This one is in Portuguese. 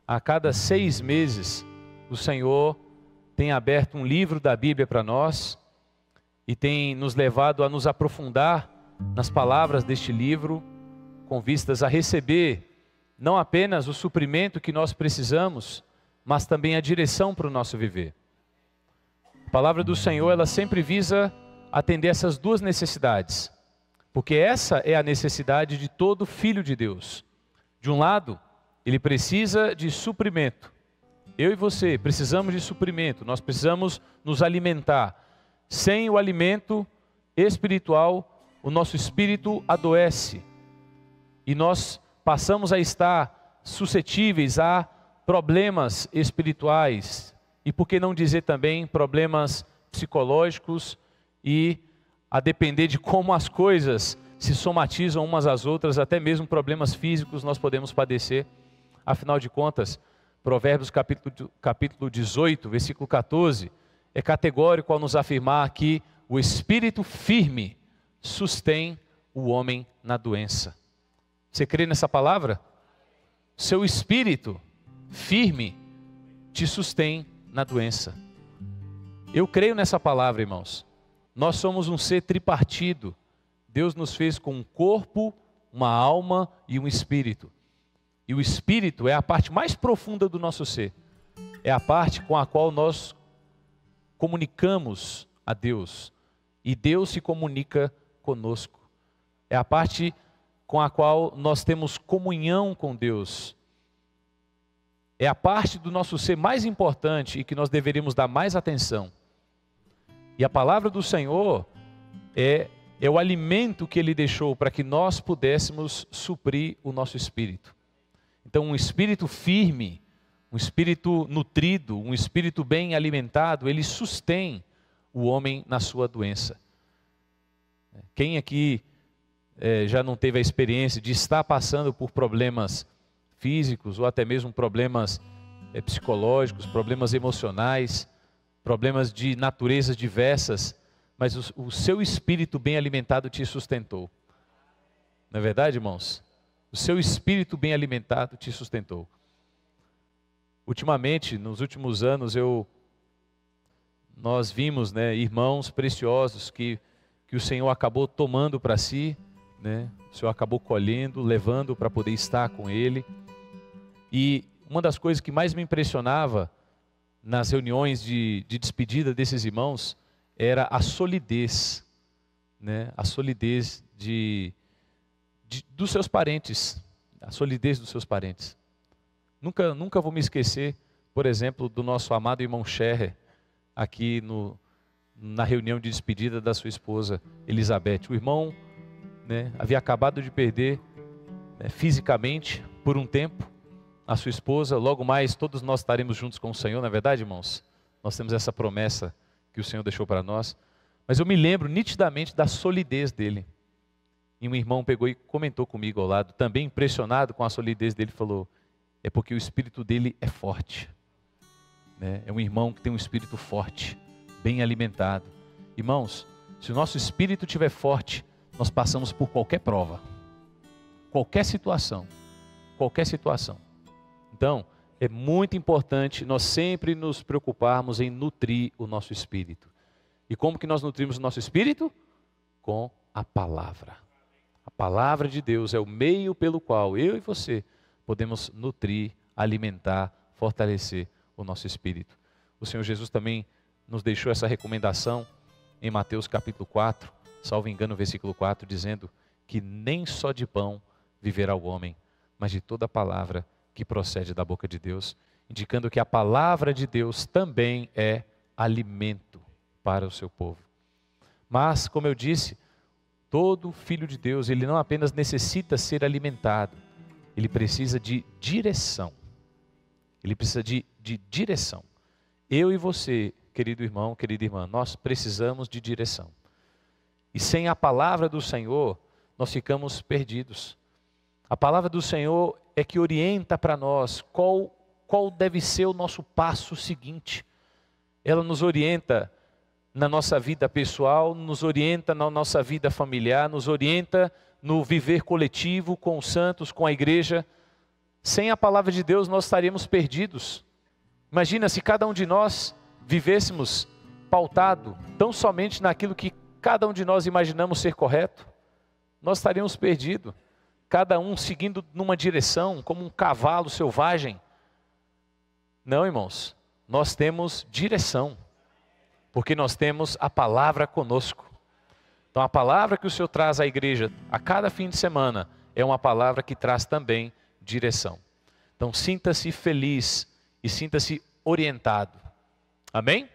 a cada 6 meses, o Senhor tem aberto um livro da Bíblia para nós e tem nos levado a nos aprofundar nas palavras deste livro, com vistas a receber não apenas o suprimento que nós precisamos, mas também a direção para o nosso viver. A palavra do Senhor, ela sempre visa atender essas duas necessidades, porque essa é a necessidade de todo filho de Deus. De um lado, ele precisa de suprimento. Eu e você precisamos de suprimento, nós precisamos nos alimentar. Sem o alimento espiritual, o nosso espírito adoece e nós passamos a estar suscetíveis a problemas espirituais e, por que não dizer também, problemas psicológicos e a depender de como as coisas se somatizam umas às outras, até mesmo problemas físicos nós podemos padecer. Afinal de contas, Provérbios capítulo 18, versículo 14, é categórico ao nos afirmar que o espírito firme sustém o homem na doença. Você crê nessa palavra? Seu espírito firme te sustém na doença. Eu creio nessa palavra, irmãos. Nós somos um ser tripartido. Deus nos fez com um corpo, uma alma e um espírito. E o espírito é a parte mais profunda do nosso ser. É a parte com a qual nós comunicamos a Deus. E Deus se comunica conosco. É a parte com a qual nós temos comunhão com Deus. É a parte do nosso ser mais importante e que nós deveríamos dar mais atenção. E a palavra do Senhor é o alimento que Ele deixou para que nós pudéssemos suprir o nosso espírito. Então, um espírito firme, um espírito nutrido, um espírito bem alimentado, ele sustém o homem na sua doença. Quem aqui já não teve a experiência de estar passando por problemas físicos ou até mesmo problemas psicológicos, problemas emocionais, problemas de naturezas diversas, mas o seu espírito bem alimentado te sustentou? Não é verdade, irmãos? O seu espírito bem alimentado te sustentou. Ultimamente, nos últimos anos, nós vimos, irmãos preciosos que o Senhor acabou tomando para si, o Senhor acabou colhendo, levando para poder estar com Ele. E uma das coisas que mais me impressionava nas reuniões de despedida desses irmãos era a solidez, a solidez dos seus parentes, a solidez dos seus parentes. Nunca vou me esquecer, por exemplo, do nosso amado irmão Scherrer, aqui na reunião de despedida da sua esposa Elizabeth. O irmão havia acabado de perder fisicamente por um tempo a sua esposa. Logo mais todos nós estaremos juntos com o Senhor, não é verdade, irmãos? Nós temos essa promessa que o Senhor deixou para nós. Mas eu me lembro nitidamente da solidez dele. E um irmão pegou e comentou comigo ao lado, também impressionado com a solidez dele, falou: é porque o espírito dele é forte. É um irmão que tem um espírito forte, bem alimentado. Irmãos, se o nosso espírito estiver forte, nós passamos por qualquer prova, qualquer situação. Então, é muito importante nós sempre nos preocuparmos em nutrir o nosso espírito. E como que nós nutrimos o nosso espírito? Com a palavra. A palavra de Deus é o meio pelo qual eu e você podemos nutrir, alimentar, fortalecer o nosso espírito. O Senhor Jesus também nos deixou essa recomendação em Mateus capítulo 4, salvo engano, versículo 4, dizendo que nem só de pão viverá o homem, mas de toda palavra que procede da boca de Deus, indicando que a palavra de Deus também é alimento para o seu povo. Mas, como eu disse, todo filho de Deus, ele não apenas necessita ser alimentado, ele precisa de direção. Ele precisa de direção. Eu e você, querido irmão, querida irmã, nós precisamos de direção. E sem a palavra do Senhor, nós ficamos perdidos. A palavra do Senhor é que orienta para nós qual deve ser o nosso passo seguinte. Ela nos orienta na nossa vida pessoal, nos orienta na nossa vida familiar, nos orienta no viver coletivo com os santos, com a igreja. Sem a palavra de Deus nós estaríamos perdidos. Imagina se cada um de nós vivêssemos pautado tão somente naquilo que cada um de nós imaginamos ser correto. Nós estaríamos perdidos. Cada um seguindo numa direção, como um cavalo selvagem. Não, irmãos, nós temos direção, porque nós temos a palavra conosco. Então a palavra que o Senhor traz à igreja a cada fim de semana é uma palavra que traz também direção. Então sinta-se feliz e sinta-se orientado. Amém?